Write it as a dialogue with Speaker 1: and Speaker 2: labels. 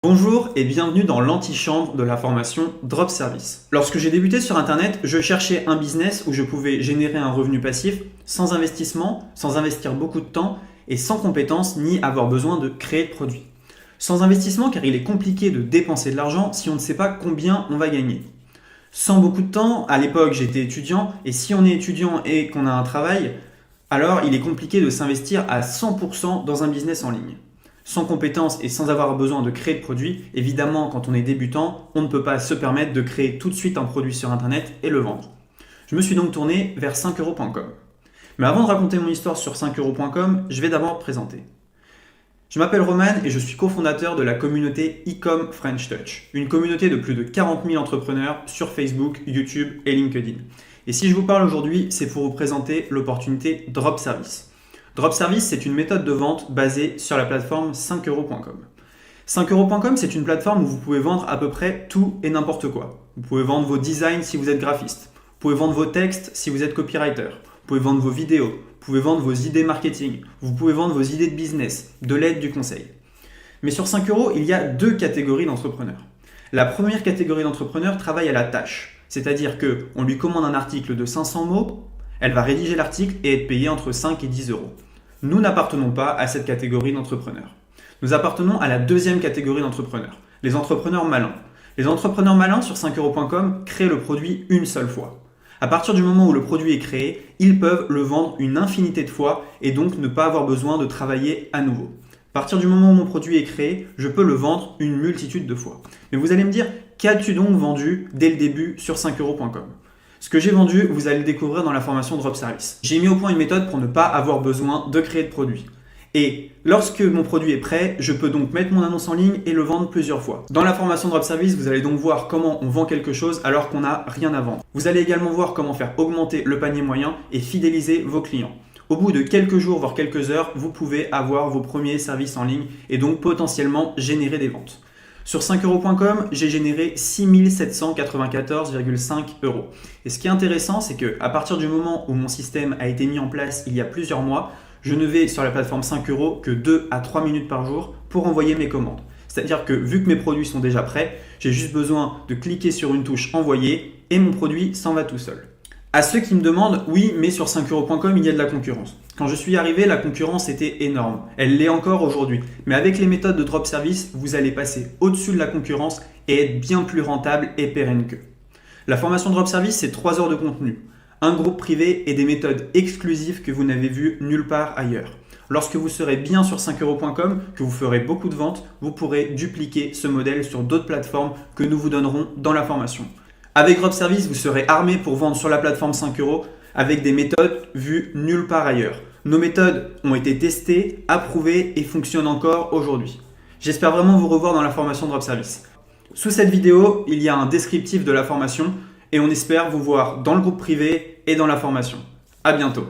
Speaker 1: Bonjour et bienvenue dans l'antichambre de la formation Drop Service. Lorsque j'ai débuté sur Internet, je cherchais un business où je pouvais générer un revenu passif sans investissement, sans investir beaucoup de temps et sans compétences ni avoir besoin de créer de produits. Sans investissement car il est compliqué de dépenser de l'argent si on ne sait pas combien on va gagner. Sans beaucoup de temps, à l'époque j'étais étudiant et si on est étudiant et qu'on a un travail, alors il est compliqué de s'investir à 100% dans un business en ligne. Sans compétences et sans avoir besoin de créer de produits, évidemment quand on est débutant, on ne peut pas se permettre de créer tout de suite un produit sur Internet et le vendre. Je me suis donc tourné vers 5euros.com. Mais avant de raconter mon histoire sur 5euros.com, je vais d'abord me présenter. Je m'appelle Roman et je suis cofondateur de la communauté e-com French Touch, une communauté de plus de 40 000 entrepreneurs sur Facebook, YouTube et LinkedIn. Et si je vous parle aujourd'hui, c'est pour vous présenter l'opportunité Drop Service. Drop Service, c'est une méthode de vente basée sur la plateforme 5euros.com. 5euros.com, c'est une plateforme où vous pouvez vendre à peu près tout et n'importe quoi. Vous pouvez vendre vos designs si vous êtes graphiste. Vous pouvez vendre vos textes si vous êtes copywriter. Vous pouvez vendre vos vidéos. Vous pouvez vendre vos idées marketing. Vous pouvez vendre vos idées de business, de l'aide, du conseil. Mais sur 5 euros, il y a deux catégories d'entrepreneurs. La première catégorie d'entrepreneurs travaille à la tâche. C'est-à-dire qu'on lui commande un article de 500 mots, elle va rédiger l'article et être payée entre 5 et 10 euros. Nous n'appartenons pas à cette catégorie d'entrepreneurs. Nous appartenons à la deuxième catégorie d'entrepreneurs, les entrepreneurs malins. Les entrepreneurs malins sur 5euros.com créent le produit une seule fois. À partir du moment où le produit est créé, ils peuvent le vendre une infinité de fois et donc ne pas avoir besoin de travailler à nouveau. À partir du moment où mon produit est créé, je peux le vendre une multitude de fois. Mais vous allez me dire, qu'as-tu donc vendu dès le début sur 5euros.com ? Ce que j'ai vendu, vous allez le découvrir dans la formation Drop Service. J'ai mis au point une méthode pour ne pas avoir besoin de créer de produit. Et lorsque mon produit est prêt, je peux donc mettre mon annonce en ligne et le vendre plusieurs fois. Dans la formation Drop Service, vous allez donc voir comment on vend quelque chose alors qu'on n'a rien à vendre. Vous allez également voir comment faire augmenter le panier moyen et fidéliser vos clients. Au bout de quelques jours, voire quelques heures, vous pouvez avoir vos premiers services en ligne et donc potentiellement générer des ventes. Sur 5euros.com, j'ai généré 6 794,5 euros. Et ce qui est intéressant, c'est qu'à partir du moment où mon système a été mis en place il y a plusieurs mois, je ne vais sur la plateforme 5 euros que 2 à 3 minutes par jour pour envoyer mes commandes. C'est-à-dire que vu que mes produits sont déjà prêts, j'ai juste besoin de cliquer sur une touche envoyer et mon produit s'en va tout seul. À ceux qui me demandent, oui, mais sur 5euros.com, il y a de la concurrence. Quand je suis arrivé, la concurrence était énorme. Elle l'est encore aujourd'hui. Mais avec les méthodes de drop service, vous allez passer au-dessus de la concurrence et être bien plus rentable et pérenne qu'eux. La formation drop service, c'est 3 heures de contenu, un groupe privé et des méthodes exclusives que vous n'avez vues nulle part ailleurs. Lorsque vous serez bien sur 5euros.com, que vous ferez beaucoup de ventes, vous pourrez dupliquer ce modèle sur d'autres plateformes que nous vous donnerons dans la formation. Avec Drop Service, vous serez armé pour vendre sur la plateforme 5 euros avec des méthodes vues nulle part ailleurs. Nos méthodes ont été testées, approuvées et fonctionnent encore aujourd'hui. J'espère vraiment vous revoir dans la formation Drop Service. Sous cette vidéo, il y a un descriptif de la formation et on espère vous voir dans le groupe privé et dans la formation. À bientôt.